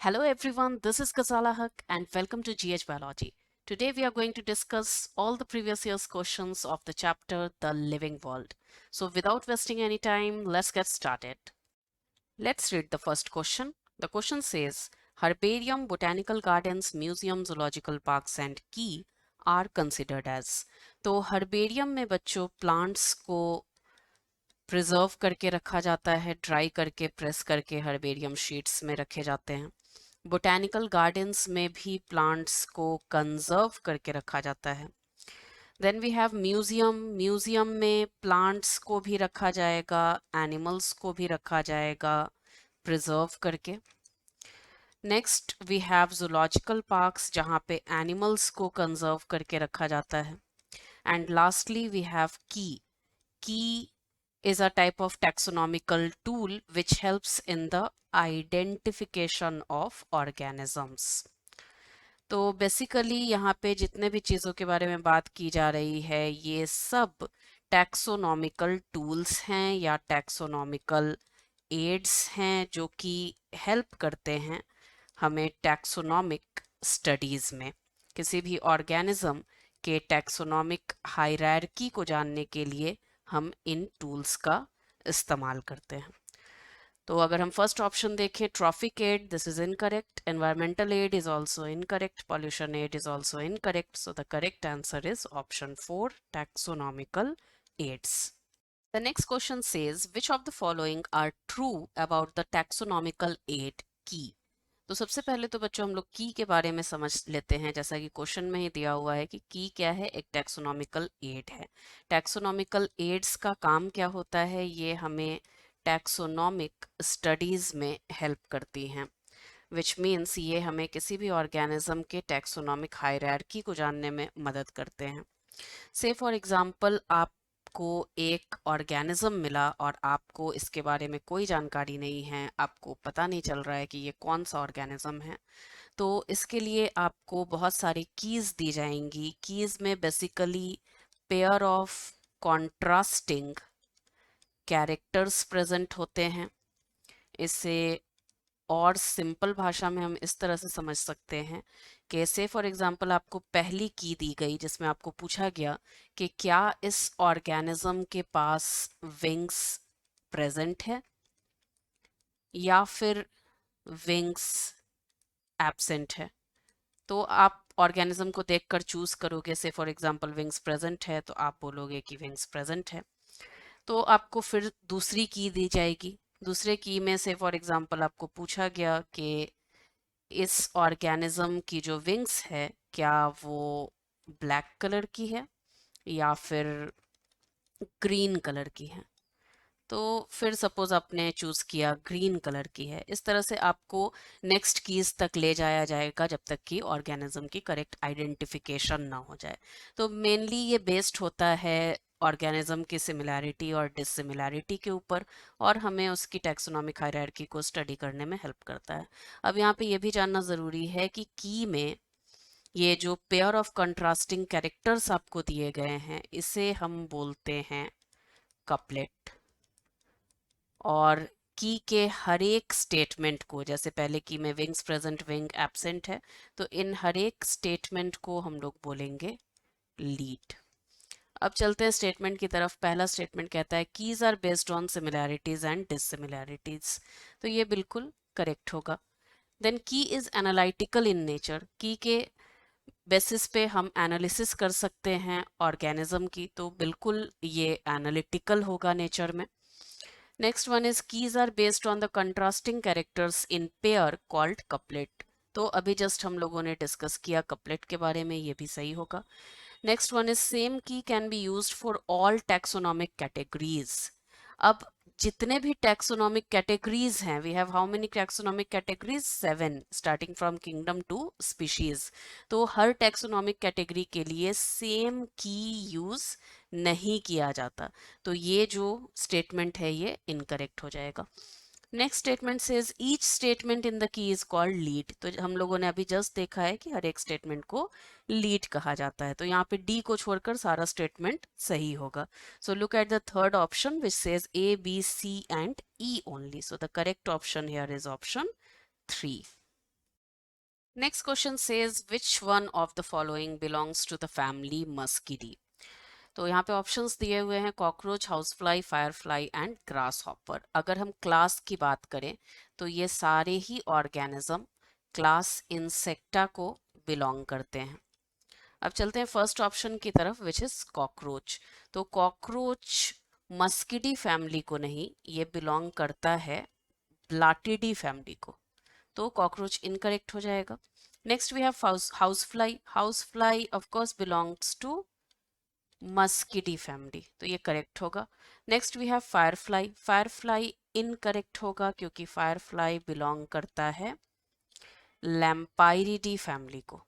Hello everyone, this is Ghazala Haq and welcome to GH Biology. Today we are going to discuss all the previous year's questions of the chapter The Living World. So without wasting any time, let's get started. Let's read the first question. The question says, Herbarium, botanical gardens, museum, zoological parks and key are considered as. तो herbarium में बच्चों plants को preserve करके रखा जाता है, dry करके press करके हर्बेरियम शीट्स में रखे जाते हैं। बोटैनिकल गार्डन्स में भी प्लांट्स को कंजर्व करके रखा जाता है। Then we have museum. Museum में प्लांट्स को भी रखा जाएगा, एनिमल्स को भी रखा जाएगा प्रिजर्व करके। Next we have zoological parks जहाँ पे एनिमल्स को कंजर्व करके रखा जाता है। एंड लास्टली वी हैव की। की is a type of taxonomical tool which helps in the identification of organisms. तो बेसिकली यहाँ पे जितने भी चीज़ों के बारे में बात की जा रही है ये सब टैक्सोनॉमिकल टूल्स हैं या टैक्सोनॉमिकल एड्स हैं जो कि हेल्प करते हैं हमें टैक्सोनॉमिक स्टडीज़ में। किसी भी ऑर्गेनिज्म के टैक्सोनॉमिक हायरार्की को जानने के लिए हम इन टूल्स का इस्तेमाल करते हैं। तो अगर हम फर्स्ट ऑप्शन देखें trophic aid, this is incorrect. Environmental aid is also incorrect. Pollution aid is also incorrect. So the correct answer is option 4, taxonomical aids. The next question says, which of the following are true about the taxonomical aid key? तो सबसे पहले तो बच्चों हम लोग की के बारे में समझ लेते हैं। जैसा कि क्वेश्चन में ही दिया हुआ है कि की क्या है, एक टैक्सोनॉमिकल एड है। टैक्सोनॉमिकल एड्स का काम क्या होता है, ये हमें टैक्सोनॉमिक स्टडीज में हेल्प करती हैं, विच मीन्स ये हमें किसी भी ऑर्गेनिज्म के टैक्सोनॉमिक हायरार्की को जानने में मदद करते हैं। से फॉर एग्जाम्पल आपको एक ऑर्गेनिज्म मिला और आपको इसके बारे में कोई जानकारी नहीं है, आपको पता नहीं चल रहा है कि ये कौन सा ऑर्गेनिज्म है, तो इसके लिए आपको बहुत सारी कीज दी जाएंगी। कीज में basically pair of contrasting characters present होते हैं। इसे और सिंपल भाषा में हम इस तरह से समझ सकते हैं कि से फॉर एग्जांपल आपको पहली की दी गई जिसमें आपको पूछा गया कि क्या इस ऑर्गेनिज्म के पास विंग्स प्रेजेंट है या फिर विंग्स एब्सेंट है। तो आप ऑर्गेनिज्म को देखकर चूज करोगे। से फॉर एग्जांपल विंग्स प्रेजेंट है तो आप बोलोगे कि विंग्स प्रेजेंट है। तो आपको फिर दूसरी की दी जाएगी। दूसरे की में से फॉर एग्जांपल आपको पूछा गया कि इस ऑर्गेनिज्म की जो विंग्स है क्या वो ब्लैक कलर की है या फिर ग्रीन कलर की है। तो फिर सपोज आपने चूज किया ग्रीन कलर की है। इस तरह से आपको नेक्स्ट कीज तक ले जाया जाएगा जब तक कि ऑर्गेनिज्म की करेक्ट आइडेंटिफिकेशन ना हो जाए। तो मेनली ये बेस्ड होता है ऑर्गेनिज्म की सिमिलैरिटी और डिसिमिलैरिटी के ऊपर, और हमें उसकी टैक्सोनॉमिक हायरार्की को स्टडी करने में हेल्प करता है। अब यहाँ पे ये भी जानना ज़रूरी है कि की में ये जो पेयर ऑफ कंट्रास्टिंग कैरेक्टर्स आपको दिए गए हैं इसे हम बोलते हैं कपलेट। और की के हर एक स्टेटमेंट को, जैसे पहले की में विंग्स प्रेजेंट विंग एब्सेंट है, तो इन हर एक स्टेटमेंट को हम लोग बोलेंगे लीड। अब चलते हैं स्टेटमेंट की तरफ। पहला स्टेटमेंट कहता है keys are based on similarities and dissimilarities, तो ये बिल्कुल करेक्ट होगा। देन की इज एनालिटिकल इन नेचर, की के बेसिस पे हम एनालिसिस कर सकते हैं ऑर्गेनिज्म की, तो बिल्कुल ये एनालिटिकल होगा नेचर में। Next one is keys are based on the contrasting characters in pair called couplet, तो अभी जस्ट हम लोगों ने डिस्कस किया कपलेट के बारे में, ये भी सही होगा। Next one is same key can be used for all taxonomic categories. अब जितने भी टैक्सोनॉमिक कैटेगरीज हैं, we have how many taxonomic categories, 7, starting from kingdom to species. तो हर टैक्सोनॉमिक कैटेगरी के लिए सेम की यूज नहीं किया जाता, तो ये जो स्टेटमेंट है ये इनकरेक्ट हो जाएगा। Next statement says each statement in the key is called lead, तो हम लोगों ने अभी जस्ट देखा है कि हर एक स्टेटमेंट को लीड कहा जाता है, तो यहाँ पे डी को छोड़कर सारा स्टेटमेंट सही होगा। So look at the third option which says A B C and E only, so the correct option here is option 3। Next question says which one of the following belongs to the family Muscidae? तो यहाँ पे options दिए हुए हैं cockroach, housefly, Firefly and grass hopper. अगर हम class की बात करें तो ये सारे ही ऑर्गेनिज्म क्लास इंसेक्टा को बिलोंग करते हैं। अब चलते हैं फर्स्ट ऑप्शन की तरफ विच इज कॉकरोच। तो कॉकरोच मस्किडी फैमिली को नहीं, ये बिलोंग करता है ब्लाटिडी फैमिली को, तो कॉकरोच इनकरेक्ट हो जाएगा। Next we have house fly. House fly of course belongs to Muscidae family, तो ये करेक्ट होगा। Next we have firefly. Firefly incorrect होगा क्योंकि फायरफ्लाई बिलोंग करता है लैम्पायरिडी फैमिली को।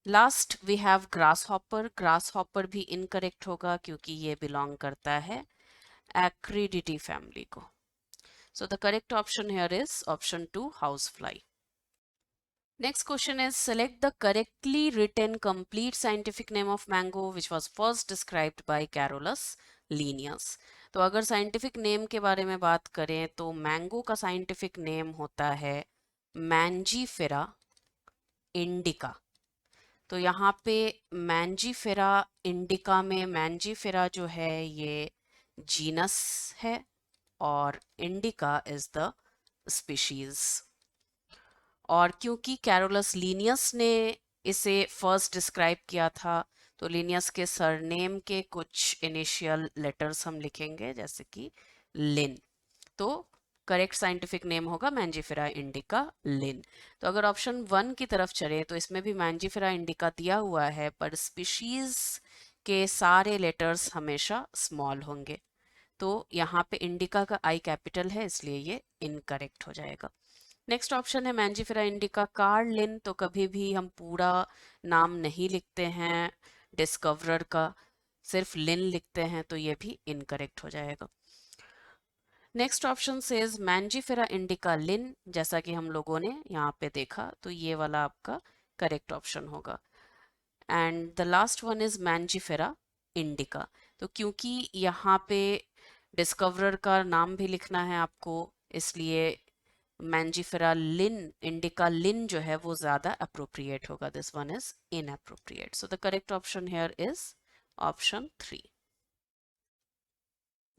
Last we have grasshopper. Grasshopper भी incorrect होगा क्योंकि ये बिलोंग करता है एक्रिडिटी फैमिली को। So the correct option here is option 2, housefly. Next question is select the correctly written complete scientific name of mango which was first described by Carolus Linnaeus. तो अगर scientific name के बारे में बात करें तो mango का साइंटिफिक नेम होता है मैंजीफेरा इंडिका। तो यहाँ पे मैंजीफेरा इंडिका में मैंजीफेरा जो है ये जीनस है और इंडिका इज द स्पीशीज। और क्योंकि कैरोलस लीनियस ने इसे फर्स्ट डिस्क्राइब किया था तो लीनियस के सरनेम के कुछ इनिशियल लेटर्स हम लिखेंगे जैसे कि लिन। तो करेक्ट साइंटिफिक नेम होगा मैंजीफेरा इंडिका लिन। तो अगर ऑप्शन 1 की तरफ चले तो इसमें भी मैंजीफेरा इंडिका दिया हुआ है पर स्पीशीज के सारे लेटर्स हमेशा स्मॉल होंगे, तो यहाँ पे इंडिका का आई कैपिटल है इसलिए ये इनकरेक्ट हो जाएगा। नेक्स्ट ऑप्शन है मैंजीफेरा इंडिका कार्ल लिन। तो कभी भी हम पूरा नाम नहीं लिखते हैं डिस्कवरर का, सिर्फ लिन लिखते हैं, तो ये भी इनकरेक्ट हो जाएगा। Next option says Mangifera indica लिन, जैसा कि हम लोगों ने यहाँ पे देखा, तो ये वाला आपका करेक्ट ऑप्शन होगा। And the last one is Mangifera indica. तो क्योंकि यहाँ पे डिस्कवरर का नाम भी लिखना है आपको, इसलिए मैंजीफेरा लिन इंडिका लिन जो है वो ज्यादा अप्रोप्रिएट होगा। This one is inappropriate. So the correct option here is option 3।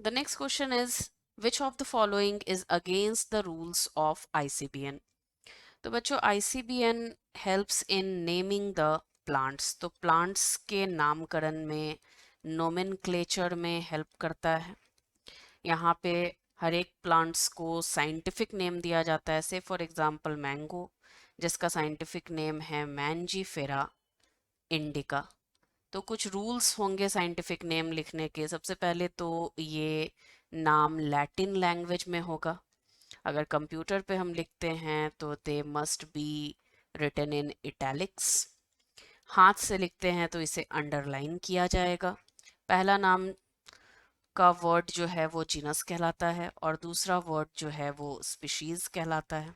The next question is which of the following is against the rules of ICBN? तो बच्चों ICBN helps in naming the plants। तो plants के नामकरण में nomenclature में help करता है। यहाँ पे हर एक प्लांट्स को साइंटिफिक नेम दिया जाता है। से फॉर एग्जांपल मैंगो जिसका साइंटिफिक नेम है मैंजीफेरा इंडिका। तो कुछ रूल्स होंगे साइंटिफिक नेम लिखने के। सबसे पहले तो ये नाम लैटिन लैंग्वेज में होगा। अगर कंप्यूटर पे हम लिखते हैं तो they must be written in italics. हाथ से लिखते हैं तो इसे अंडरलाइन किया जाएगा। पहला नाम का वर्ड जो है वो जीनस कहलाता है और दूसरा वर्ड जो है वो स्पीशीज कहलाता है।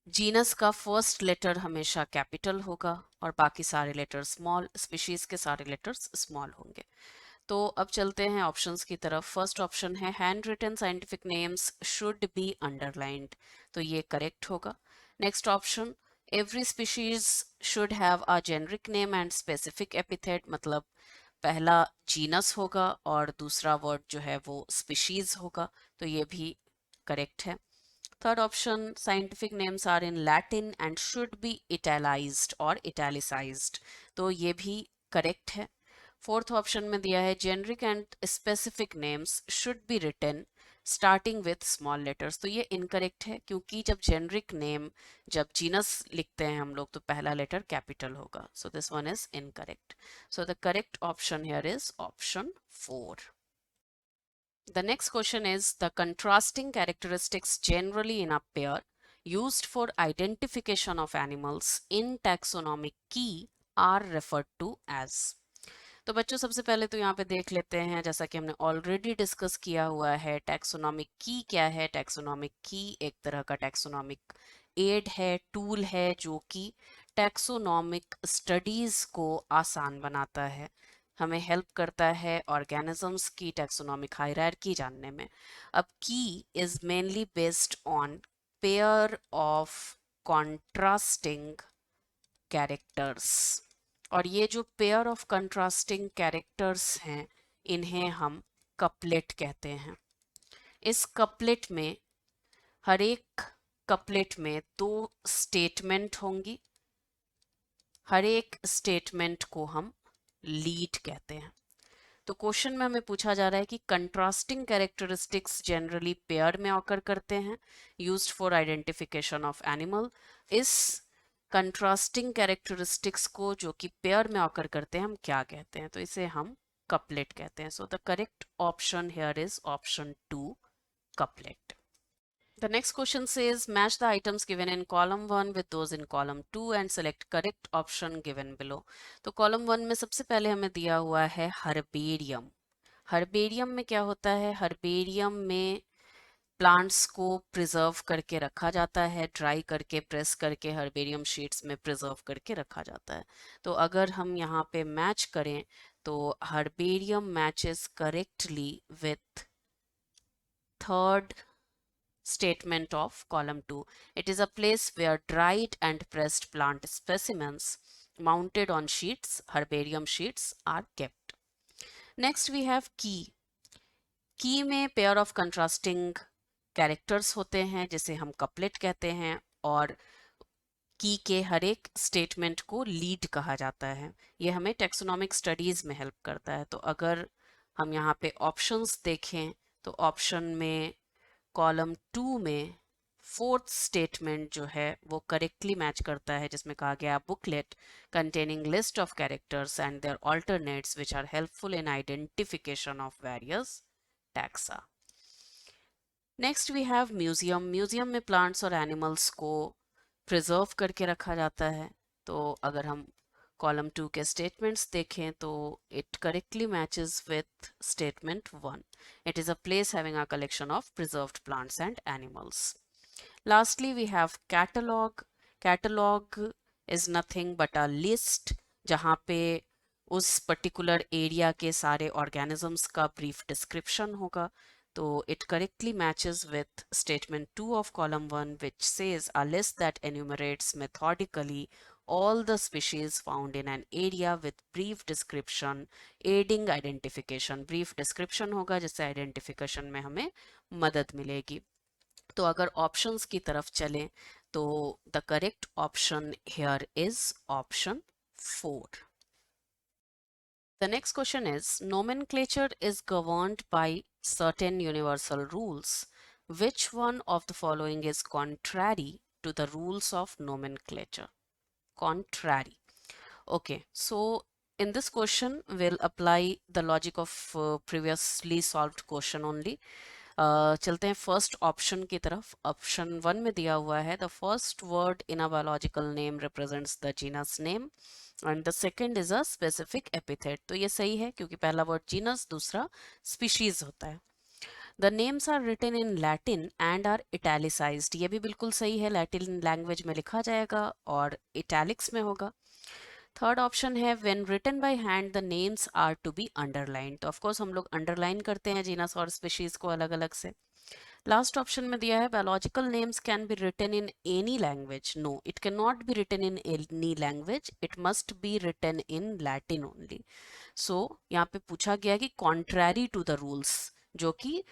जीनस का फर्स्ट लेटर हमेशा कैपिटल होगा और बाकी सारे लेटर स्मॉल, स्पीशीज के सारे लेटर्स स्मॉल होंगे। तो अब चलते हैं ऑप्शंस की तरफ। फर्स्ट ऑप्शन है hand written scientific names should be underlined, तो ये करेक्ट होगा। Next option every species should have a generic name and specific epithet, मतलब पहला जीनस होगा और दूसरा वर्ड जो है वो स्पीशीज होगा, तो ये भी करेक्ट है। Third option scientific names are in Latin and should be italised और इटैलिसाइज्ड, तो ये भी करेक्ट है। फोर्थ ऑप्शन में दिया है generic and specific names should be written starting with small letters, तो ये इनकरेक्ट है क्योंकि जब जेनरिक नेम, जब जीनस लिखते हैं हम लोग तो पहला लेटर कैपिटल होगा। So this one is incorrect. So the correct option here is option 4। The next question is the contrasting characteristics generally in a pair used for identification of animals in taxonomic key are referred to as। तो बच्चों सबसे पहले तो यहाँ पे देख लेते हैं, जैसा कि हमने ऑलरेडी डिस्कस किया हुआ है, टैक्सोनॉमिक की क्या है। टैक्सोनॉमिक की एक तरह का टैक्सोनॉमिक एड है, टूल है, जो कि टैक्सोनॉमिक स्टडीज को आसान बनाता है, हमें हेल्प करता है ऑर्गेनिजम्स की टैक्सोनॉमिक हायरार्की जानने में। अब की is mainly based on pair of contrasting characters. और ये जो पेयर ऑफ कंट्रास्टिंग कैरेक्टर्स हैं इन्हें हम कपलेट कहते हैं। इस कपलेट में हर एक कपलेट में 2 स्टेटमेंट होंगी। हर एक स्टेटमेंट को हम लीड कहते हैं। तो क्वेश्चन में हमें पूछा जा रहा है कि कंट्रास्टिंग कैरेक्टरिस्टिक्स जनरली पेयर में ऑकर करते हैं, used for identification of animal. इस कंट्रास्टिंग कैरेक्टरिस्टिक्स को जो कि पेयर में ऑकर करते हैं हम क्या कहते हैं? तो इसे हम कपलेट कहते हैं। सो the correct option here is option 2, couplet. The next question says match the items given in column 1 with those in column 2 and select correct option given below. तो column 1 में सबसे पहले हमें दिया हुआ है हर्बेरियम। हर्बेरियम में क्या होता है? हर्बेरियम में प्लांट्स को प्रिजर्व करके रखा जाता है, ड्राई करके प्रेस करके हर्बेरियम शीट्स में प्रिजर्व करके रखा जाता है। तो अगर हम यहाँ पे मैच करें तो herbarium matches correctly with third statement of column 2. It is a place where dried and pressed plant specimens mounted on sheets, herbarium sheets, are kept. Next we have key. Key में pair of contrasting characters होते हैं जिसे हम couplet कहते हैं, और की के हर एक स्टेटमेंट को लीड कहा जाता है। ये हमें टेक्सोनोमिक स्टडीज में हेल्प करता है। तो अगर हम यहाँ पे ऑप्शंस देखें तो ऑप्शन में कॉलम 2 में 4th स्टेटमेंट जो है वो करेक्टली मैच करता है, जिसमें कहा गया booklet containing list of characters and their alternates which are helpful in identification of various taxa. Next we have museum. Museum में प्लांट्स और एनिमल्स को प्रिजर्व करके रखा जाता है। तो अगर हम कॉलम 2 के स्टेटमेंट्स देखें तो it correctly matches with statement 1. It is a place having a collection of preserved plants and animals. Lastly we have catalogue. Catalogue is nothing but a list जहाँ पे उस पर्टिकुलर एरिया के सारे organisms का brief description होगा। तो it correctly matches with statement 2 of column 1, which says a list that enumerates methodically all the species found in an area with brief description aiding identification. Brief description होगा जिससे identification में हमें मदद मिलेगी। तो अगर options की तरफ चलें तो the correct option here is option 4. The next question is, nomenclature is governed by certain universal rules. Which one of the following is contrary to the rules of nomenclature? Contrary. Okay, so in this question we'll apply the logic of previously solved question only. चलते हैं first option की तरफ। Option 1 में दिया हुआ है the first word in a biological name represents the genus name and the second is a specific epithet. तो ये सही है क्योंकि पहला वर्ड जीनस, दूसरा स्पीशीज होता है। The names are written in Latin and are italicised. ये भी बिल्कुल सही है, लैटिन लैंग्वेज में लिखा जाएगा और इटैलिक्स में होगा। थर्ड ऑप्शन है when written by hand the names are to be underline. तो ऑफकोर्स हम लोग अंडरलाइन करते हैं जीनस और स्पीशीज को अलग अलग से। लास्ट ऑप्शन में दिया है biological names can be written in any language. No, it can not be written in any language, it must be written in Latin only. So यहाँ पे पूछा गया कि कॉन्ट्रैरी टू द रूल्स, जो कि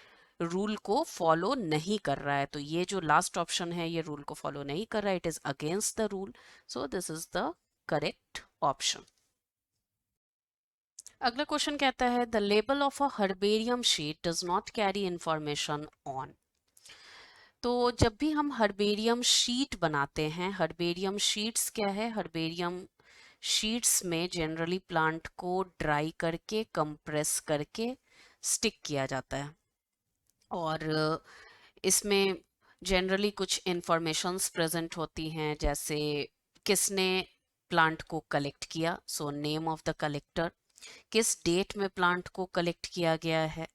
रूल को फॉलो नहीं कर रहा है। तो ये जो लास्ट ऑप्शन है ये रूल को फॉलो नहीं कर रहा है, it is against the rule. So this is the correct option. अगला क्वेश्चन कहता है the label of a herbarium sheet does not carry information on. तो जब भी हम हर्बेरियम शीट बनाते हैं, हर्बेरियम शीट्स क्या है? हर्बेरियम शीट्स में जनरली प्लांट को ड्राई करके कंप्रेस करके स्टिक किया जाता है, और इसमें जनरली कुछ इंफॉर्मेशंस प्रेजेंट होती हैं, जैसे किसने प्लांट को कलेक्ट किया, so name of the collector, किस डेट में प्लांट को कलेक्ट किया गया है,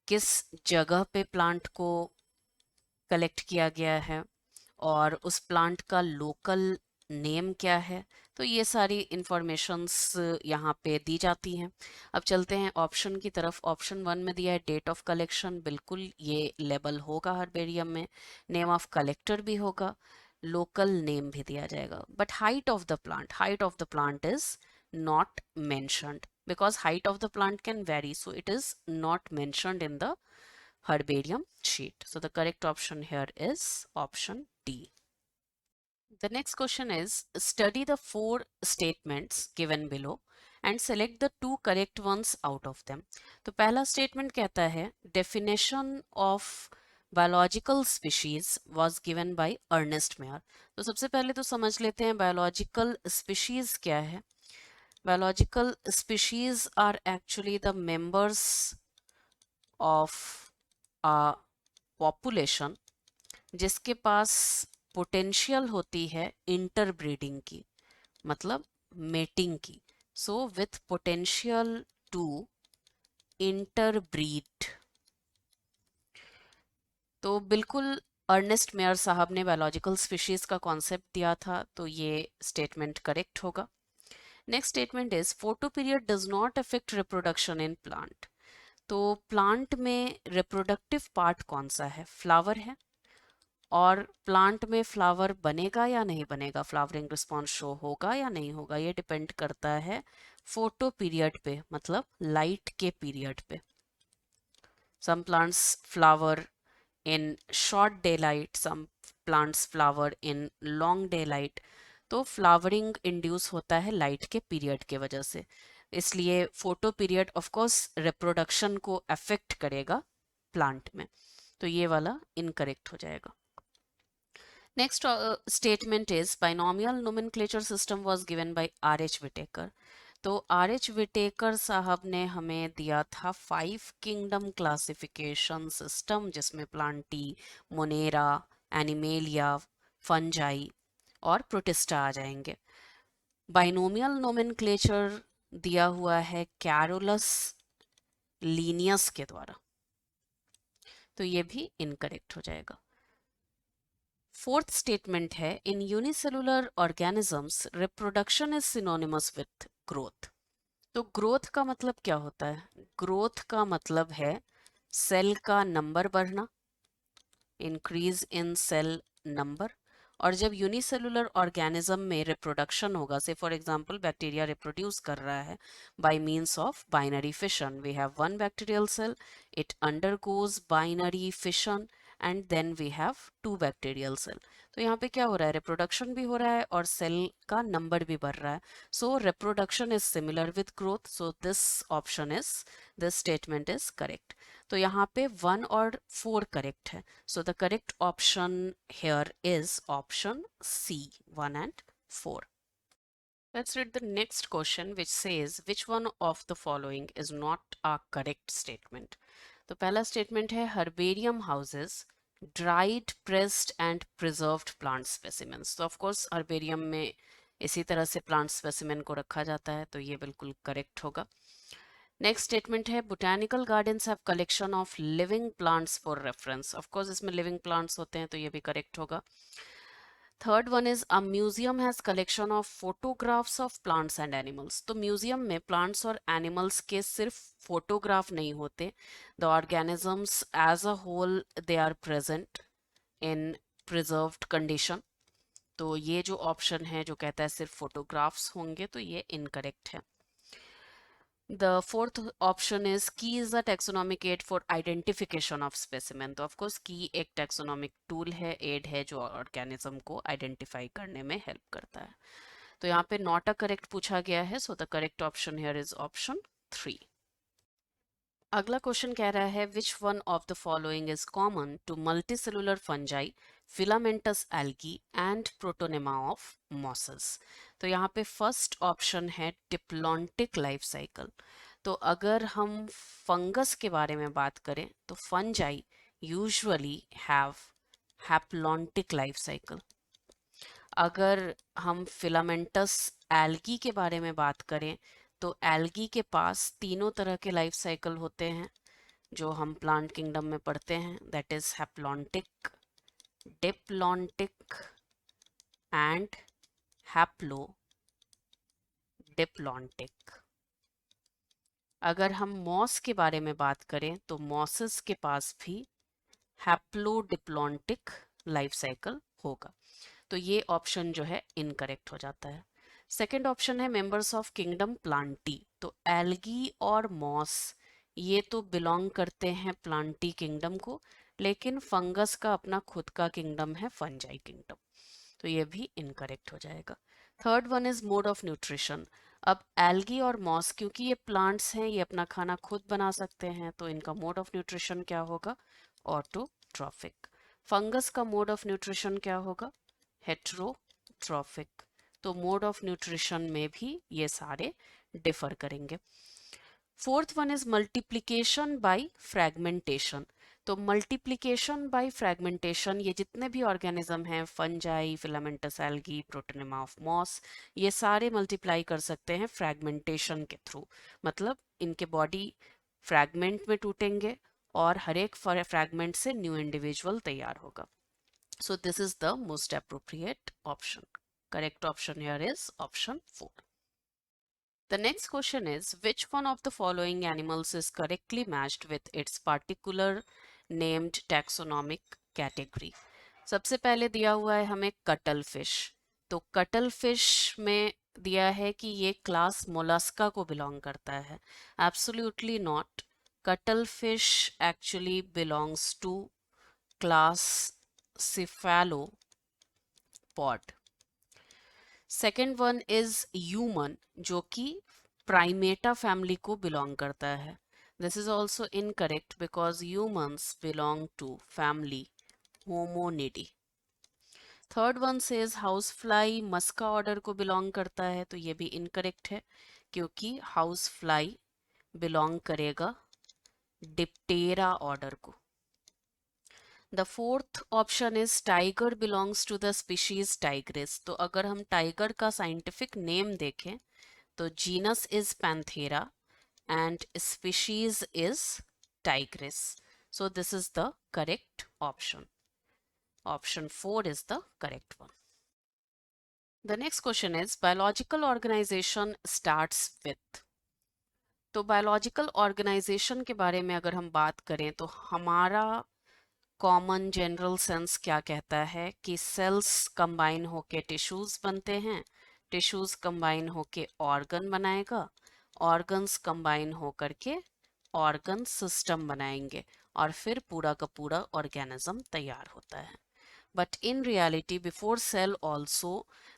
किस जगह पे प्लांट को कलेक्ट किया गया है, और उस प्लांट का लोकल नेम क्या है, तो ये सारी इंफॉर्मेशंस यहाँ पे दी जाती हैं। अब चलते हैं ऑप्शन की तरफ। ऑप्शन 1 में दिया है डेट ऑफ कलेक्शन, बिल्कुल ये लेबल होगा हर्बेरियम में, नेम ऑफ कलेक्टर भी होगा, लोकल नेम भी दिया जाएगा, but height of the plant is not mentioned because height of the plant can vary, so it is not mentioned in the herbarium sheet. So the correct option here is option D. The next question is study the four statements given below and select the two correct ones out of them. तो पहला statement कहता है definition of biological species was given by Ernest Mayr. तो सबसे पहले तो समझ लेते हैं biological species क्या है. Biological species are actually the members of a population जिसके पास पोटेंशियल होती है इंटरब्रीडिंग की, मतलब मेटिंग की. So with potential to interbreed. तो बिल्कुल अर्नेस्ट मेयर साहब ने बायोलॉजिकल स्पीशीज का कॉन्सेप्ट दिया था, तो ये स्टेटमेंट करेक्ट होगा. Next statement is photo period does not affect reproduction in plant. तो प्लांट में रिप्रोडक्टिव पार्ट कौन सा है? फ्लावर है, और प्लांट में फ्लावर बनेगा या नहीं बनेगा, फ्लावरिंग रिस्पॉन्स शो होगा या नहीं होगा, ये डिपेंड करता है फोटो पीरियड पे, मतलब लाइट के पीरियड पे. Some plants flower in short day light, some plants flower in long day light. तो फ्लावरिंग इंड्यूस होता है लाइट के पीरियड के वजह से, इसलिए photoperiod of course reproduction को अफेक्ट करेगा प्लांट में. तो ये वाला इनकरेक्ट हो जाएगा. Next statement is binomial nomenclature system was given by R.H. Whittaker. तो R.H. Whittaker साहब ने हमें दिया था 5 किंगडम क्लासिफिकेशन सिस्टम, जिसमें प्लांटी, मोनेरा, एनिमेलिया, फंजाई और प्रोटिस्टा आ जाएंगे. बाइनोमियल नोमेनक्लेचर दिया हुआ है कैरोलस लीनियस के द्वारा, तो ये भी इनकरेक्ट हो जाएगा. फोर्थ स्टेटमेंट है इन unicellular organisms reproduction is synonymous with growth. तो ग्रोथ का मतलब क्या होता है? ग्रोथ का मतलब है सेल का नंबर बढ़ना, इंक्रीज इन सेल नंबर. और जब यूनिसेलुलर ऑर्गेनिज्म में रिप्रोडक्शन होगा, से फॉर एग्जांपल बैक्टीरिया रिप्रोड्यूस कर रहा है by means of binary fission, we have one bacterial cell, it undergoes binary fission and then we have 2 bacterial cell. तो यहाँ पे क्या हो रहा है? रिप्रोडक्शन भी हो रहा है और सेल का नंबर भी बढ़ रहा है. सो reproduction is similar with growth, so this statement is correct. तो यहाँ पे 1 और 4 करेक्ट है. So the correct option here is option C, 1 and 4. Let's read the next question, which says which one of the following is not a correct statement. तो पहला statement है herbarium houses dried, pressed and preserved plant specimens. तो of course herbarium में इसी तरह से plant specimen को रखा जाता है, तो ये बिल्कुल correct होगा. नेक्स्ट स्टेटमेंट है botanical gardens have collection of living plants for reference. Of course इसमें लिविंग प्लांट्स होते हैं, तो ये भी करेक्ट होगा. Third one is a museum has collection of photographs of plants and animals. तो म्यूजियम में प्लांट्स और एनिमल्स के सिर्फ फोटोग्राफ नहीं होते, the organisms as a whole they are present in preserved condition. तो ये जो ऑप्शन है जो कहता है सिर्फ फोटोग्राफ्स होंगे, तो ये इनकरेक्ट है. The fourth option is key is the taxonomic aid for identification of specimen. तो of course key एक taxonomic tool है, aid है जो organism को identify करने में help करता है. तो यहाँ पे not a correct पूछा गया है, so the correct option here is option 3. अगला क्वेश्चन कह रहा है which one of the following is common to multicellular fungi, filamentous algae and protonema of mosses. तो यहाँ पे फर्स्ट ऑप्शन है डिप्लॉन्टिक लाइफ साइकिल. तो अगर हम फंगस के बारे में बात करें तो fungi usually have haplontic life cycle. अगर हम फिलामेंटस एल्गी के बारे में बात करें तो एल्गी के पास तीनों तरह के लाइफ साइकिल होते हैं जो हम प्लांट किंगडम में पढ़ते हैं, that is haplontic, diplontic and haplo diplontic. अगर हम मॉस के बारे में बात करें तो मॉसेस के पास भी हैप्लोडिप्लॉन्टिक लाइफ साइकिल होगा। तो ये ऑप्शन जो है इनकरेक्ट हो जाता है। सेकंड ऑप्शन है मेंबर्स ऑफ किंगडम प्लांटी। तो एल्गी और मॉस ये तो बिलोंग करते हैं प्लांटी किंगडम को, लेकिन फंगस का अपना खुद का किंगडम है, फंजाई किंगडम। तो ये भी इनकरेक्ट हो जाएगा। Third one is mode of nutrition. अब एल्गी और मॉस क्योंकि ये प्लांट्स हैं, ये अपना खाना खुद बना सकते हैं, तो इनका मोड ऑफ न्यूट्रिशन क्या होगा? ऑटोट्रॉफिक। फंगस का मोड ऑफ न्यूट्रिशन क्या होगा? हेट्रोट्रॉफिक। तो मोड ऑफ न्यूट्रिशन में भी ये सारे डिफर करेंगे। Fourth one is multiplication by fragmentation. तो मल्टीप्लिकेशन बाय फ्रैगमेंटेशन, ये जितने भी ऑर्गेनिज्म हैं, fungi, filamentous algae, protonema of moss, ये सारे मल्टीप्लाई कर सकते हैं फ्रैगमेंटेशन के थ्रू। मतलब इनके बॉडी फ्रैगमेंट में टूटेंगे और हर एक फ्रैगमेंट से न्यू इंडिविजुअल तैयार होगा। सो this is the most appropriate option. Correct option here is option 4. The next question is, which one of the following animals is correctly matched with its particular named taxonomic category? सबसे पहले दिया हुआ है हमें cuttle fish. तो cuttle fish में दिया है कि ये क्लास मोलस्का को बिलोंग करता है। Absolutely not. Cuttlefish actually belongs to class cephalopod. Second one is human, जो कि प्राइमेटा फैमिली को बिलोंग करता है। This is also incorrect because humans belong to family Hominidae. Third one says house fly Musca order को belong करता है, तो ये भी इनकरेक्ट है क्योंकि हाउस फ्लाई बिलोंग करेगा डिप्टेरा ऑर्डर को। The fourth option is tiger belongs to the species tigris. तो अगर हम टाइगर का साइंटिफिक नेम देखें तो genus is Panthera and species is Tigris. So this is the correct option. Option 4 is the correct one. The next question is, biological organization starts with. तो biological organisation के बारे में अगर हम बात करें तो हमारा कॉमन जनरल सेंस क्या कहता है कि सेल्स कंबाइन होके टिश्यूज बनते हैं, टिश्यूज कंबाइन होके ऑर्गन बनाएगा, ऑर्गन्स कंबाइन होकर के ऑर्गन सिस्टम बनाएंगे और फिर पूरा का पूरा ऑर्गेनिज्म तैयार होता है. But in reality, before cell also,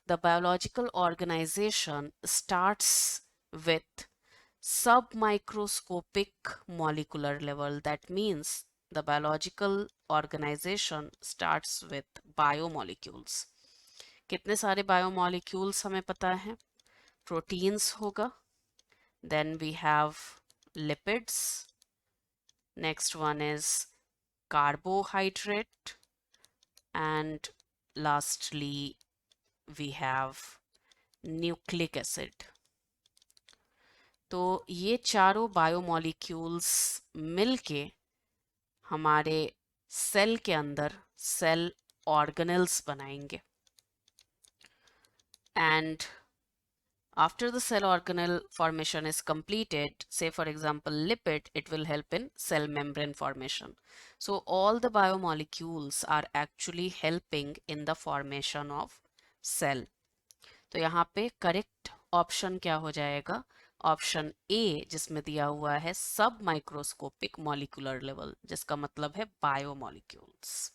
the biological organization starts with submicroscopic molecular level. That means the biological organization starts with biomolecules. कितने सारे biomolecules हमें पता है? Proteins होगा, then we have lipids, next one is carbohydrate, and lastly we have nucleic acid. तो ये चारों biomolecules मिलके हमारे सेल के अंदर सेल ऑर्गेनेल्स बनाएंगे. And after the cell organelle formation is completed, say for example lipid, it will help in cell membrane formation. So all the biomolecules are actually helping in the formation of cell. तो यहाँ पे correct option क्या हो जाएगा? Option A, जिसमें दिया हुआ है सब माइक्रोस्कोपिक मॉलिक्यूलर लेवल, जिसका मतलब है biomolecules.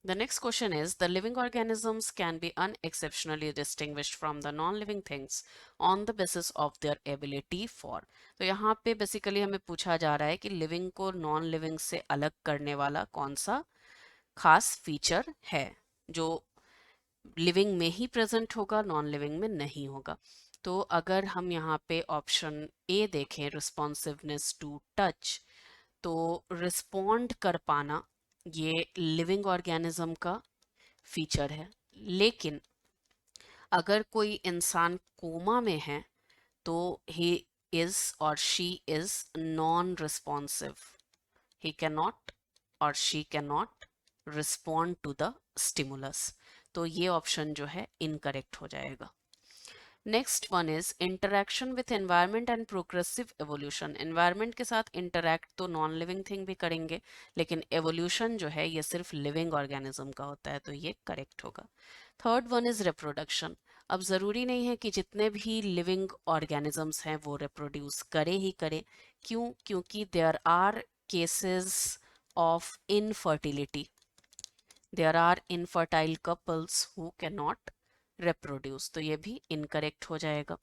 The next question is, the living organisms can be unexceptionally distinguished from the non-living things on the basis of their ability for. तो यहाँ पे बेसिकली हमें पूछा जा रहा है कि लिविंग को नॉन लिविंग से अलग करने वाला कौन सा खास फीचर है जो लिविंग में ही प्रेजेंट होगा, नॉन लिविंग में नहीं होगा. तो अगर हम यहाँ पे ऑप्शन ए देखें, रिस्पॉन्सिवनेस टू टच, तो रिस्पॉन्ड कर पाना ये लिविंग ऑर्गेनिज्म का फीचर है. लेकिन अगर कोई इंसान कोमा में है तो ही इज और she is non responsive. He can not और she can not respond to the stimulus. तो ये ऑप्शन जो है इनकरेक्ट हो जाएगा। Next one is interaction with environment and progressive evolution. Environment के साथ इंटरैक्ट तो नॉन लिविंग थिंग भी करेंगे, लेकिन एवोल्यूशन जो है ये सिर्फ लिविंग ऑर्गेनिज्म का होता है, तो ये करेक्ट होगा। Third one is reproduction. अब ज़रूरी नहीं है कि जितने भी लिविंग ऑर्गेनिजम्स हैं वो रिप्रोड्यूस करे ही करे। क्यों? क्योंकि there are cases of infertility, there are infertile couples who can not reproduce, तो ये भी इनकरेक्ट हो जाएगा।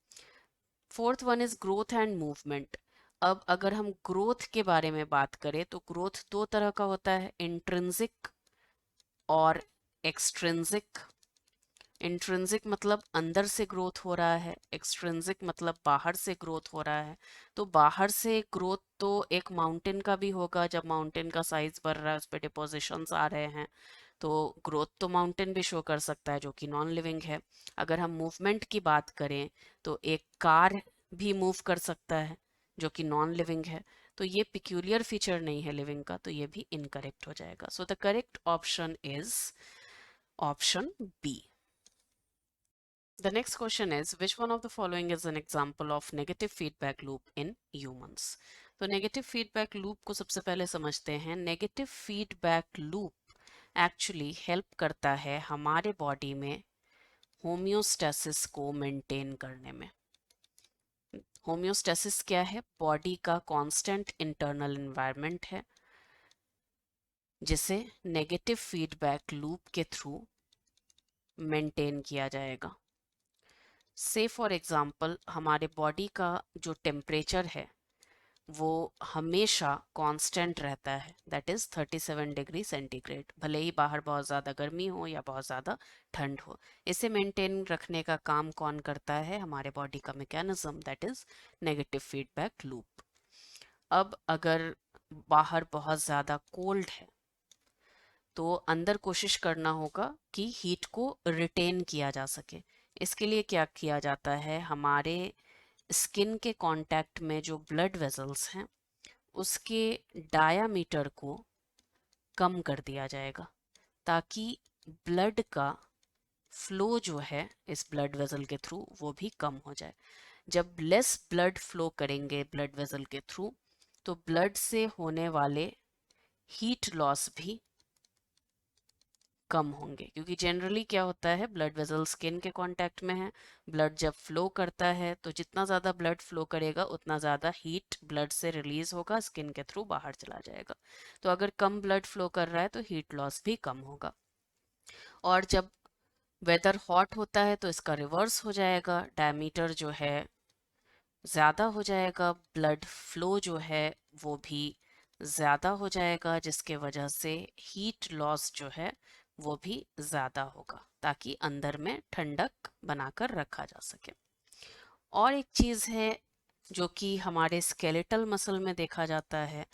Fourth one is growth and movement. अब अगर हम ग्रोथ के बारे में बात करें तो ग्रोथ दो तरह का होता है, इंट्रिंसिक और एक्सट्रिंसिक। इंट्रिंसिक मतलब अंदर से ग्रोथ हो रहा है, एक्सट्रिंसिक मतलब बाहर से ग्रोथ हो रहा है। तो बाहर से ग्रोथ तो एक माउंटेन का भी होगा, जब माउंटेन का साइज बढ़ रहा है उस पर डिपोजिशंस आ रहे हैं, तो ग्रोथ तो माउंटेन भी शो कर सकता है जो कि नॉन लिविंग है। अगर हम मूवमेंट की बात करें तो एक कार भी मूव कर सकता है जो कि नॉन लिविंग है, तो ये पिक्यूलियर फीचर नहीं है लिविंग का, तो ये भी इनकरेक्ट हो जाएगा। So the correct option is option B. The next question is, which one of the following is an example of negative feedback loop in humans? तो नेगेटिव फीडबैक लूप को सबसे पहले समझते हैं। Negative feedback loop actually help करता है हमारे body में होम्योस्टेसिस को मेंटेन करने में। होम्योस्टेसिस क्या है? बॉडी का कांस्टेंट इंटरनल एनवायरनमेंट है जिसे नेगेटिव फीडबैक लूप के थ्रू मेंटेन किया जाएगा। से फॉर एग्जांपल हमारे बॉडी का जो टेम्परेचर है वो हमेशा कांस्टेंट रहता है, दैट इज़ 37 डिग्री सेंटीग्रेड, भले ही बाहर बहुत ज़्यादा गर्मी हो या बहुत ज़्यादा ठंड हो। इसे मेंटेन रखने का काम कौन करता है? हमारे बॉडी का mechanism, that is negative feedback loop. अब अगर बाहर बहुत ज़्यादा कोल्ड है तो अंदर कोशिश करना होगा कि हीट को रिटेन किया जा सके। इसके लिए क्या किया जाता है? हमारे स्किन के कांटेक्ट में जो ब्लड वेसल्स हैं उसके डायामीटर को कम कर दिया जाएगा ताकि ब्लड का फ्लो जो है इस ब्लड वेसल के थ्रू वो भी कम हो जाए। जब लेस ब्लड फ्लो करेंगे ब्लड वेसल के थ्रू तो ब्लड से होने वाले हीट लॉस भी कम होंगे, क्योंकि जनरली क्या होता है, ब्लड वेसल स्किन के कांटेक्ट में है, ब्लड जब फ्लो करता है तो जितना ज़्यादा ब्लड फ्लो करेगा उतना ज़्यादा हीट ब्लड से रिलीज होगा, स्किन के थ्रू बाहर चला जाएगा। तो अगर कम ब्लड फ्लो कर रहा है तो हीट लॉस भी कम होगा। और जब वेदर हॉट होता है तो इसका रिवर्स हो जाएगा, डायमीटर जो है ज़्यादा हो जाएगा, ब्लड फ्लो जो है वो भी ज़्यादा हो जाएगा, जिसके वजह से हीट लॉस जो है वो भी ज़्यादा होगा ताकि अंदर में ठंडक बनाकर रखा जा सके। और एक चीज़ है जो कि हमारे स्केलेटल मसल में देखा जाता है,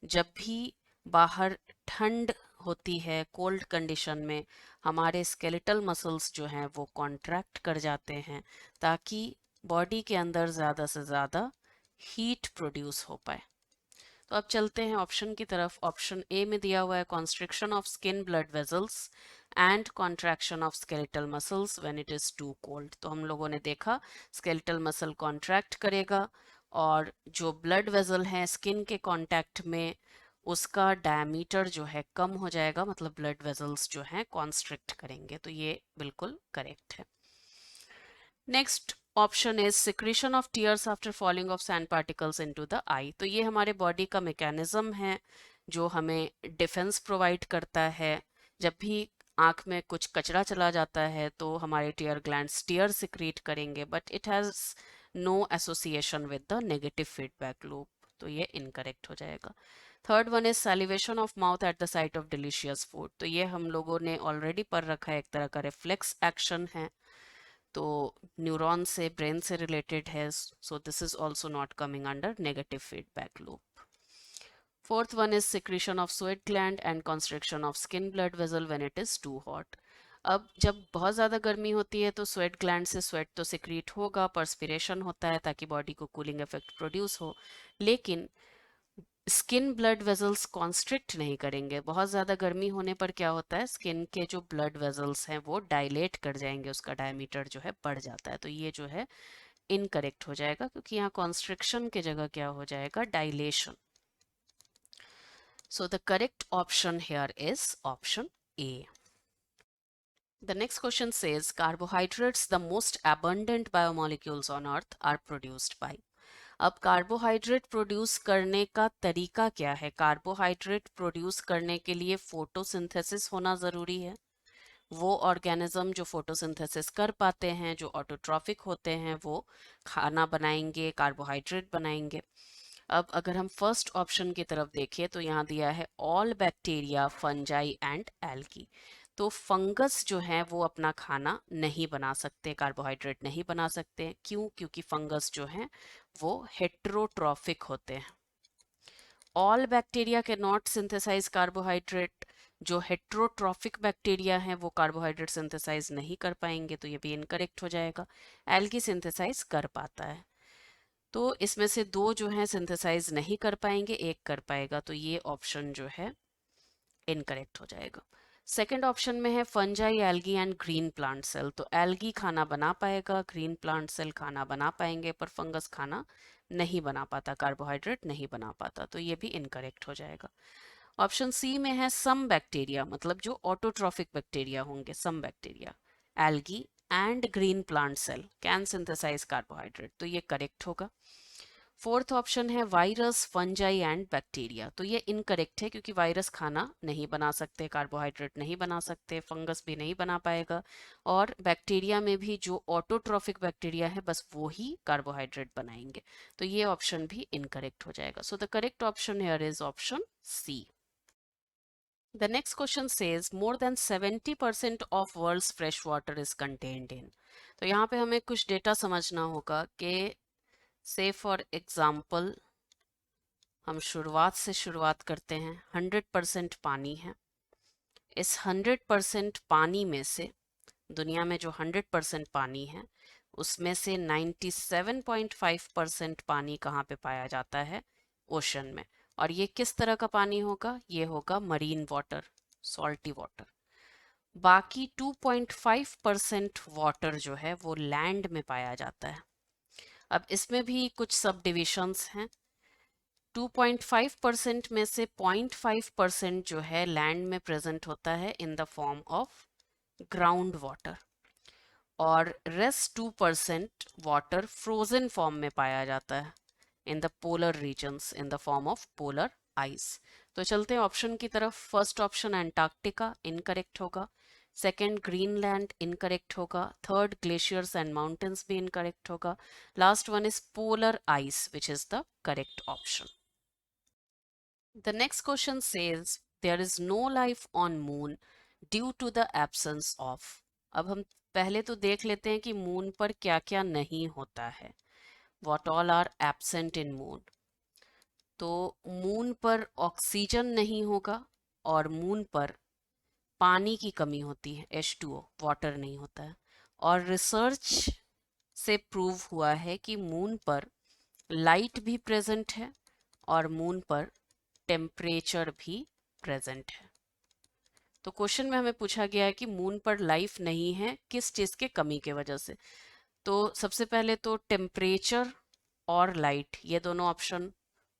जब भी बाहर ठंड होती है, कोल्ड कंडीशन में हमारे स्केलेटल मसल्स जो हैं वो कॉन्ट्रैक्ट कर जाते हैं ताकि बॉडी के अंदर ज़्यादा से ज़्यादा हीट प्रोड्यूस हो पाए। तो अब चलते हैं ऑप्शन की तरफ। ऑप्शन ए में दिया हुआ है constriction of skin blood vessels and contraction of skeletal muscles when it is too cold. तो हम लोगों ने देखा स्केलेटल मसल कॉन्ट्रैक्ट करेगा और जो ब्लड वेसल है स्किन के कांटेक्ट में उसका डायमीटर जो है कम हो जाएगा, मतलब ब्लड वेसल्स जो हैं कॉन्स्ट्रिक्ट करेंगे, तो ये बिल्कुल करेक्ट है। Next option is secretion of tears after falling of sand particles into the eye. तो ये हमारे बॉडी का मैकेनिज्म है जो हमें डिफेंस प्रोवाइड करता है। जब भी आंख में कुछ कचरा चला जाता है तो हमारे टीयर ग्लैंड्स टीयर सिक्रीट करेंगे, but it has no association with the negative feedback loop, तो ये इनकरेक्ट हो जाएगा। Third one is salivation of mouth at the sight of delicious food. तो ये हम लोगों ने ऑलरेडी पढ़ रखा है, एक तरह का रिफ्लेक्स एक्शन है, तो न्यूरॉन से ब्रेन से रिलेटेड है, so this is also not coming under negative feedback loop. Fourth one is secretion of sweat gland and constriction of skin blood vessel when it is too hot. अब जब बहुत ज़्यादा गर्मी होती है तो स्वेट ग्लैंड से स्वेट तो सिक्रीट होगा, पर्सपिरेशन होता है ताकि बॉडी को कूलिंग इफेक्ट प्रोड्यूस हो, लेकिन स्किन ब्लड वेजल्स कॉन्स्ट्रिक्ट नहीं करेंगे। बहुत ज़्यादा गर्मी होने पर क्या होता है, स्किन के जो ब्लड वेजल्स हैं वो डायलेट कर जाएंगे, उसका डायमीटर जो है बढ़ जाता है। तो ये जो है इनकरेक्ट हो जाएगा, क्योंकि यहाँ कॉन्स्ट्रिक्शन के जगह क्या हो जाएगा, dilation. So the correct option here is option A. The next question says carbohydrates, the most abundant biomolecules on earth, are produced by. अब कार्बोहाइड्रेट प्रोड्यूस करने का तरीका क्या है? कार्बोहाइड्रेट प्रोड्यूस करने के लिए फोटोसिंथेसिस होना ज़रूरी है। वो ऑर्गेनिज्म जो फोटोसिंथेसिस कर पाते हैं, जो ऑटोट्रॉफिक होते हैं, वो खाना बनाएंगे, कार्बोहाइड्रेट बनाएंगे। अब अगर हम फर्स्ट ऑप्शन की तरफ देखें तो यहाँ दिया है all bacteria, fungi and algae. तो फंगस जो है वो अपना खाना नहीं बना सकते, कार्बोहाइड्रेट नहीं बना सकते। क्यों? क्योंकि फंगस जो है वो हेट्रोट्रॉफिक होते हैं। ऑल बैक्टीरिया के नॉट सिंथेसाइज कार्बोहाइड्रेट। जो हेट्रोट्रॉफिक बैक्टीरिया हैं वो कार्बोहाइड्रेट सिंथेसाइज नहीं कर पाएंगे, तो ये भी इनकरेक्ट हो जाएगा। एल्गी सिंथेसाइज कर पाता है। तो इसमें से दो जो है सिंथेसाइज नहीं कर पाएंगे, एक कर पाएगा, तो ये ऑप्शन जो है इनकरेक्ट हो जाएगा। सेकंड ऑप्शन में है fungi, algae and green plant cell. तो एल्गी खाना बना पाएगा, ग्रीन प्लांट सेल खाना बना पाएंगे, पर फंगस खाना नहीं बना पाता, कार्बोहाइड्रेट नहीं बना पाता, तो ये भी इनकरेक्ट हो जाएगा। ऑप्शन सी में है सम बैक्टीरिया, मतलब जो ऑटोट्रॉफिक बैक्टीरिया होंगे, some bacteria, algae and green plant cell can synthesise carbohydrate, तो ये करेक्ट होगा। फोर्थ ऑप्शन है वायरस, फंजाई एंड बैक्टीरिया। तो ये इनकरेक्ट है, क्योंकि वायरस खाना नहीं बना सकते, कार्बोहाइड्रेट नहीं बना सकते, फंगस भी नहीं बना पाएगा, और बैक्टीरिया में भी जो ऑटोट्रॉफिक बैक्टीरिया है बस वो ही कार्बोहाइड्रेट बनाएंगे, तो ये ऑप्शन भी इनकरेक्ट हो जाएगा। So the correct option here is option C. The next question says more than 70% of world's fresh water is contained in. तो यहाँ पे हमें कुछ डेटा समझना होगा कि से फॉर एग्जाम्पल हम शुरुआत से शुरुआत करते हैं। 100% पानी है। इस 100% पानी में से, दुनिया में जो 100% पानी है उसमें से 97.5% पानी कहाँ पे पाया जाता है? ओशन में। और ये किस तरह का पानी होगा? ये होगा मरीन वाटर, सॉल्टी वाटर। बाकी 2.5% वाटर जो है वो लैंड में पाया जाता है। अब इसमें भी कुछ सब डिविजन्स हैं। 2.5% में से 0.5% जो है लैंड में प्रेजेंट होता है in the form of ground water, और रेस्ट 2% वाटर फ्रोजन फॉर्म में पाया जाता है in the polar regions in the form of polar ice. तो चलते हैं ऑप्शन की तरफ। फर्स्ट ऑप्शन एंटार्क्टिका इनकरेक्ट होगा, सेकेंड ग्रीनलैंड इनकरेक्ट होगा, थर्ड ग्लेशियर्स एंड माउंटेन्स भी इनकरेक्ट होगा, last one is polar ice which is the correct option. The next question says there is no life on moon due to the absence of. अब हम पहले तो देख लेते हैं कि मून पर क्या क्या नहीं होता है। What all are absent in moon? तो मून पर ऑक्सीजन नहीं होगा, और मून पर पानी की कमी होती है, H2O, वाटर नहीं होता है। और रिसर्च से प्रूव हुआ है कि मून पर लाइट भी प्रेजेंट है, और मून पर टेम्परेचर भी प्रेजेंट है। तो क्वेश्चन में हमें पूछा गया है कि मून पर लाइफ नहीं है, किस चीज़ के कमी के वजह से। तो सबसे पहले तो टेम्परेचर और लाइट, ये दोनों ऑप्शन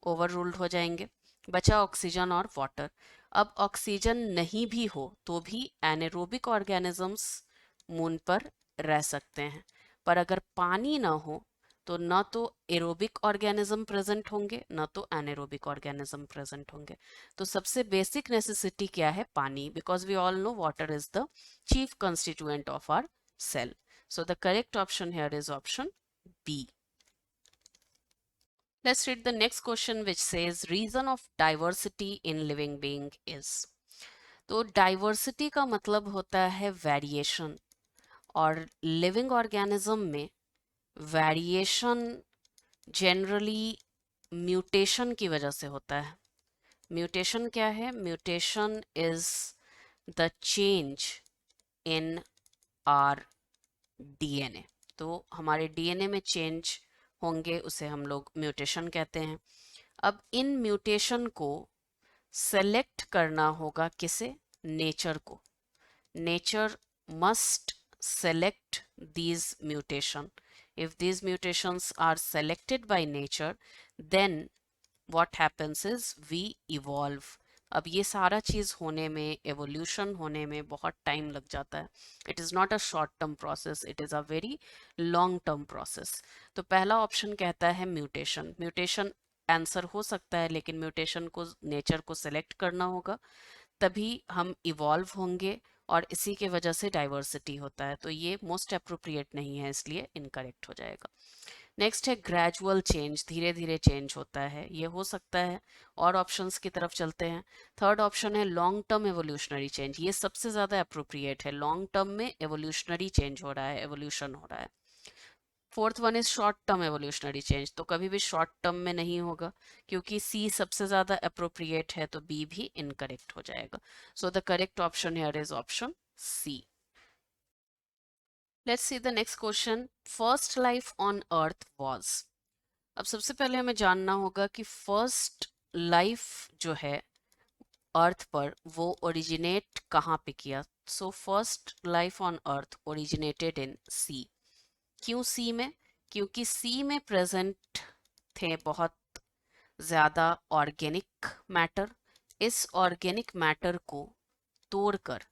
ओवर रूल्ड हो जाएंगे। बचा ऑक्सीजन और वाटर। अब ऑक्सीजन नहीं भी हो तो भी एनेरोबिक ऑर्गेनिजम्स मून पर रह सकते हैं, पर अगर पानी ना हो तो न तो एरोबिक ऑर्गेनिज्म प्रेजेंट होंगे, न तो एनेरोबिक ऑर्गेनिज्म प्रेजेंट होंगे। तो सबसे बेसिक नेसेसिटी क्या है? पानी, because we all know water is the chief constituent of our cell. So the correct option here is option B. Let's read the next question which says reason of diversity in living being is. तो diversity का मतलब होता है variation, और living organism में variation generally mutation की वजह से होता है। म्यूटेशन क्या है? Mutation is the change in are DNA. तो हमारे डीएनए में चेंज होंगे, उसे हम लोग म्यूटेशन कहते हैं। अब इन म्यूटेशन को सेलेक्ट करना होगा किसे? नेचर को. Nature must select these mutation. If these mutations are selected by nature, then what happens is we evolve. अब ये सारा चीज होने में, एवोल्यूशन होने में बहुत टाइम लग जाता है. It is not a short term process, it is a very long term process. तो पहला ऑप्शन कहता है म्यूटेशन. म्यूटेशन आंसर हो सकता है, लेकिन म्यूटेशन को नेचर को सेलेक्ट करना होगा, तभी हम इवॉल्व होंगे, और इसी के वजह से डाइवर्सिटी होता है. तो ये मोस्ट अप्रोप्रिएट नहीं है, इसलिए इनकरेक्ट हो जाएगा. नेक्स्ट है ग्रेजुअल चेंज, धीरे धीरे चेंज होता है, ये हो सकता है. और ऑप्शंस की तरफ चलते हैं. थर्ड ऑप्शन है लॉन्ग टर्म एवोल्यूशनरी चेंज, ये सबसे ज़्यादा अप्रोप्रिएट है. लॉन्ग टर्म में एवोल्यूशनरी चेंज हो रहा है, एवोल्यूशन हो रहा है. Fourth one is short term evolutionary change, तो कभी भी शॉर्ट टर्म में नहीं होगा, क्योंकि सी सबसे ज़्यादा अप्रोप्रिएट है, तो बी भी इनकरेक्ट हो जाएगा. So the correct option here is option C. Let's see the next question. First life on earth was. अब सबसे पहले हमें जानना होगा कि फर्स्ट लाइफ जो है अर्थ पर, वो ओरिजिनेट कहाँ पे किया. So first life on earth originated in sea. क्यों सी में? क्योंकि सी में प्रेजेंट थे बहुत ज़्यादा ऑर्गेनिक मैटर. इस ऑर्गेनिक मैटर को तोड़कर,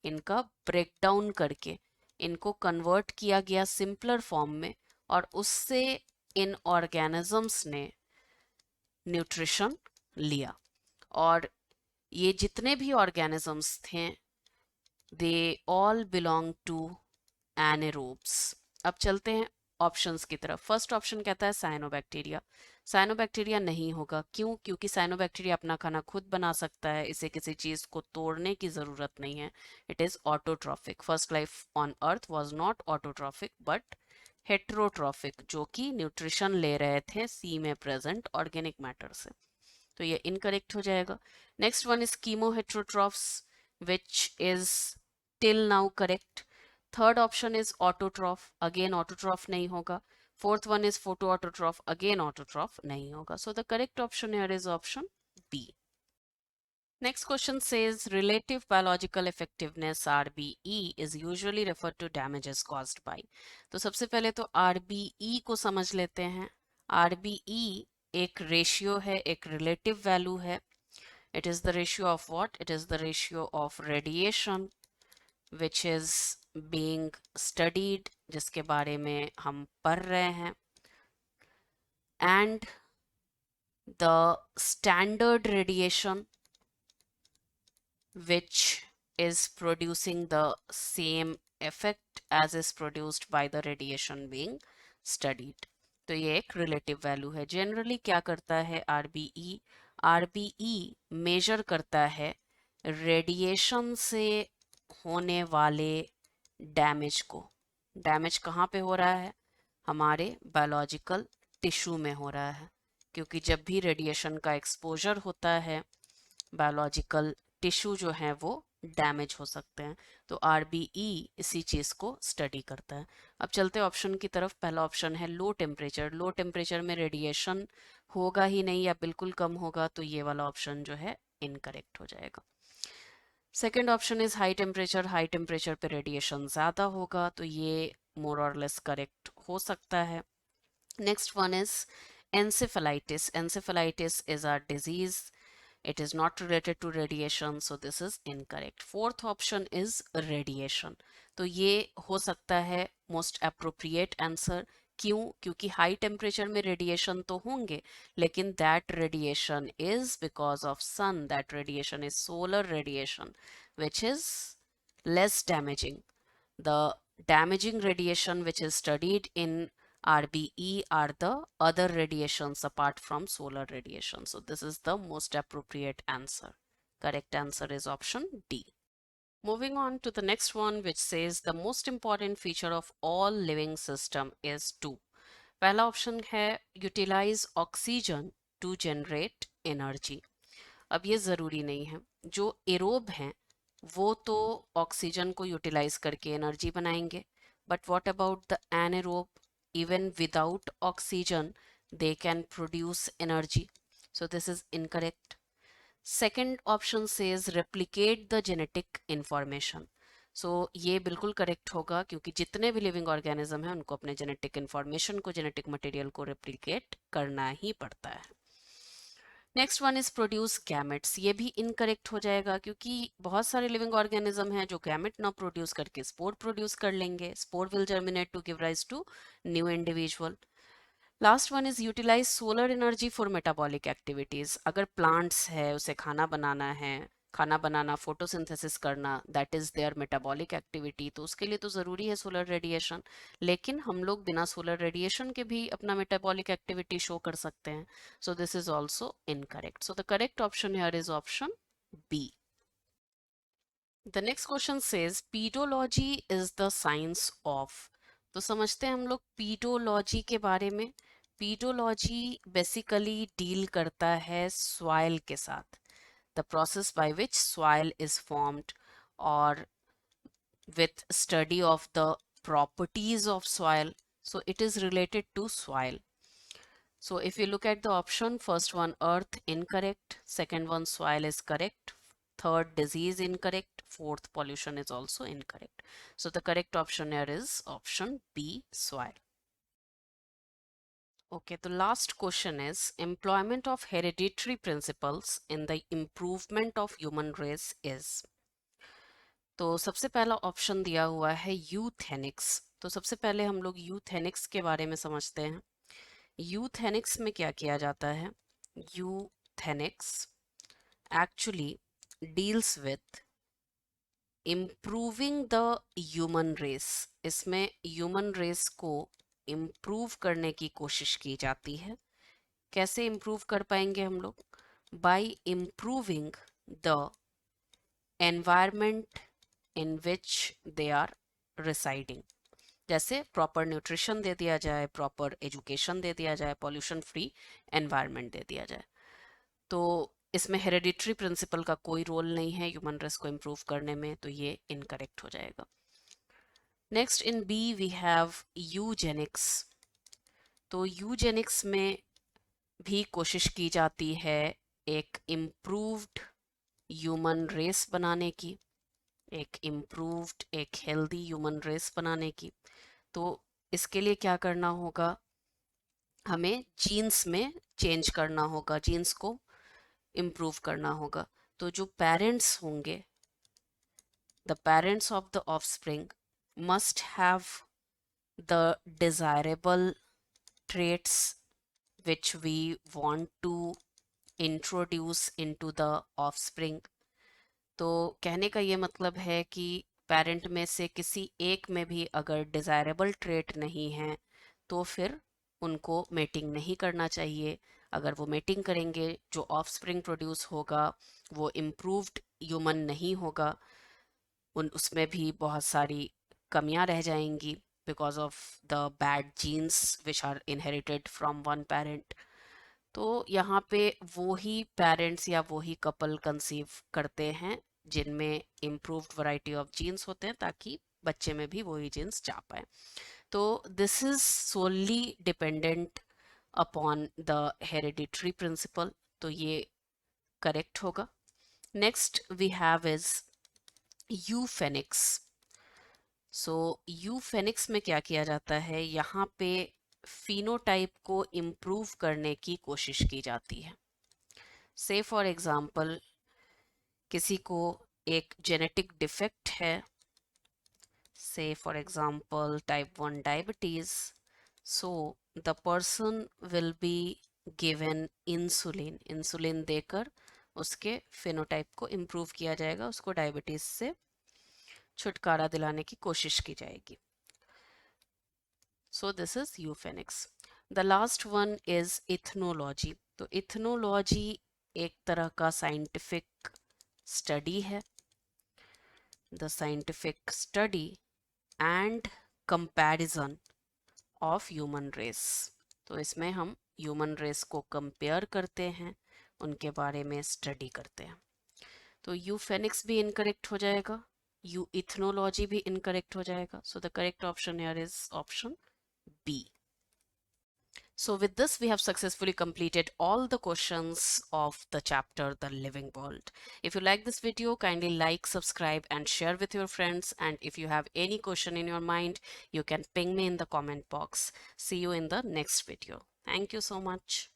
इनका ब्रेकडाउन करके, इनको कन्वर्ट किया गया सिंपलर फॉर्म में, और उससे इन ऑर्गेनिजम्स ने न्यूट्रिशन लिया. और ये जितने भी ऑर्गेनिजम्स थे, they all belong to anaerobes. अब चलते हैं ऑप्शंस की तरफ. फर्स्ट ऑप्शन कहता है साइनोबैक्टीरिया. साइनोबैक्टीरिया नहीं होगा. क्यों? क्योंकि साइनोबैक्टीरिया अपना खाना खुद बना सकता है, इसे किसी चीज़ को तोड़ने की ज़रूरत नहीं है. It is autotrophic. First life on earth was not autotrophic but heterotrophic, जो कि न्यूट्रिशन ले रहे थे सी में प्रेजेंट ऑर्गेनिक मैटर से. तो ये इनकरेक्ट हो जाएगा. Next one is chemoheterotrophs, which is till now correct. Third option is autotroph, again autotroph नहीं होगा. Fourth one is photoautotroph, again autotroph नहीं होगा. So the correct option here is option B. Next question says relative biological effectiveness RBE is usually referred to damages caused by. तो सबसे पहले तो RBE को समझ लेते हैं. RBE एक रेशियो है, एक रिलेटिव वैल्यू है. It is the ratio of what? It is the ratio of radiation which is being studied, जिसके बारे में हम पढ़ रहे हैं, and the standard radiation which is producing the same effect as is produced by the radiation being studied. तो ये एक रिलेटिव वैल्यू है. जनरली क्या करता है आरबीई? आरबीई मेजर करता है रेडिएशन से होने वाले डैमेज को. डैमेज कहाँ पे हो रहा है? हमारे बायोलॉजिकल टिश्यू में हो रहा है, क्योंकि जब भी रेडिएशन का एक्सपोजर होता है, बायोलॉजिकल टिश्यू जो है वो डैमेज हो सकते हैं. तो आरबीई इसी चीज़ को स्टडी करता है. अब चलते ऑप्शन की तरफ. पहला ऑप्शन है लो टेम्परेचर. लो टेम्परेचर में रेडिएशन होगा ही नहीं या बिल्कुल कम होगा, तो ये वाला ऑप्शन जो है इनकरेक्ट हो जाएगा. Second option is high temperature. High temperature पे रेडिएशन ज़्यादा होगा, तो ये मोर और लेस करेक्ट हो सकता है. Next one is encephalitis. Encephalitis is a disease. It is not related to radiation, so this is incorrect. Fourth option is radiation. तो ये हो सकता है most appropriate answer. क्यों? क्योंकि हाई टेम्परेचर में रेडिएशन तो होंगे, लेकिन that radiation is because of sun. That radiation is solar radiation which is less damaging. The damaging radiation which is studied in RBE are the other radiations apart from solar radiation. So this is the most appropriate answer. Correct answer is option D. Moving on to the next one, which says the most important feature of all living system is to. पहला option है utilize oxygen to generate energy. अब ये ज़रूरी नहीं है. जो aerobe हैं वो तो ऑक्सीजन को यूटिलाइज करके एनर्जी बनाएंगे, but what about the anaerobe? Even without oxygen they can produce energy. So this is incorrect. Second option says replicate the genetic information. So ये बिल्कुल करेक्ट होगा क्योंकि जितने भी लिविंग ऑर्गेनिज्म हैं उनको अपने जेनेटिक इंफॉर्मेशन को, जेनेटिक मटेरियल को रेप्लिकेट करना ही पड़ता है. Next one is produce gametes. ये भी इनकरेक्ट हो जाएगा क्योंकि बहुत सारे लिविंग ऑर्गेनिज्म हैं जो गैमेट ना प्रोड्यूस करके स्पोर प्रोड्यूस कर लेंगे. Spore will germinate to give rise to new individual. Last one is utilise solar energy for metabolic activities. अगर प्लांट्स है, उसे खाना बनाना है, खाना बनाना, फोटोसिंथेसिस करना, that is their metabolic activity, तो उसके लिए तो ज़रूरी है सोलर रेडिएशन. लेकिन हम लोग बिना सोलर रेडिएशन के भी अपना मेटाबॉलिक एक्टिविटी शो कर सकते हैं. So this is also incorrect. So the correct option here is option B. The next question says pedology is the science of. तो समझते हैं हम लोग पीडोलॉजी के बारे में. पीडोलॉजी बेसिकली डील करता है सॉइल के साथ, the process by which soil is formed, or with study of the properties of soil. So it is related to soil. So if you look at the option, first one earth incorrect, second one soil is correct, third disease incorrect, fourth pollution is also incorrect. So the correct option here is option B, soil. Okay, the last question is employment of hereditary principles in the improvement of human race is. तो सबसे पहला option दिया हुआ है यूथेनिक्स. तो सबसे पहले हम लोग यूथेनिक्स के बारे में समझते हैं. यूथेनिक्स में क्या किया जाता है? Euthenics actually deals with improving the human race. इसमें ह्यूमन रेस को इम्प्रूव करने की कोशिश की जाती है. कैसे इम्प्रूव कर पाएंगे हम लोग? By improving the environment in which they are residing. जैसे प्रॉपर न्यूट्रिशन दे दिया जाए, प्रॉपर एजुकेशन दे दिया जाए, पॉल्यूशन फ्री एनवायरनमेंट दे दिया जाए. तो इसमें हेरेडिटरी प्रिंसिपल का कोई रोल नहीं है ह्यूमन रेस को इम्प्रूव करने में, तो ये इनकरेक्ट हो जाएगा. Next in B we have eugenics. तो यूजेनिक्स में भी कोशिश की जाती है एक इम्प्रूव्ड ह्यूमन रेस बनाने की, एक इम्प्रूव्ड, एक हेल्दी ह्यूमन रेस बनाने की. तो इसके लिए क्या करना होगा? हमें जीन्स में चेंज करना होगा, जीन्स को इम्प्रूव करना होगा. तो जो पेरेंट्स होंगे, the parents of the offspring must have the desirable traits which we want to introduce into the offspring. तो कहने का ये मतलब है कि पेरेंट में से किसी एक में भी अगर डिज़ायरेबल ट्रेट नहीं है तो फिर उनको मेटिंग नहीं करना चाहिए. अगर वो मेटिंग करेंगे, जो ऑफस्प्रिंग प्रोड्यूस होगा वो इम्प्रूव्ड ह्यूमन नहीं होगा, उसमें भी बहुत सारी कमियां रह जाएंगी because of the bad genes which are inherited from one parent. तो यहाँ पे वो ही पेरेंट्स या वो ही कपल कंसीव करते हैं जिनमें इम्प्रूव्ड वैरायटी ऑफ जीन्स होते हैं, ताकि बच्चे में भी वही जीन्स जा पाए. तो this is solely dependent upon the hereditary principle. तो ये करेक्ट होगा. Next we have is eugenics. So eugenics में क्या किया जाता है? यहाँ पे फिनोटाइप को इम्प्रूव करने की कोशिश की जाती है. से फॉर एग्जाम्पल किसी को एक जेनेटिक डिफेक्ट है, से for example type 1 diabetes. So the person will be given insulin. Insulin देकर उसके फिनोटाइप को इम्प्रूव किया जाएगा, उसको डायबिटीज से छुटकारा दिलाने की कोशिश की जाएगी. So this is euphenics. The last one is ethnology. तो ethnology एक तरह का scientific study है. The scientific study and comparison of human race. तो इसमें हम human race को compare करते हैं, उनके बारे में study करते हैं. तो euphenics भी incorrect हो जाएगा, ethnology भी incorrect हो जाएगा. So the correct option here is option B. So with this, we have successfully completed all the questions of the chapter, The Living World. If you like this video, kindly like, subscribe, and share with your friends. And if you have any question in your mind, you can ping me in the comment box. See you in the next video. Thank you so much.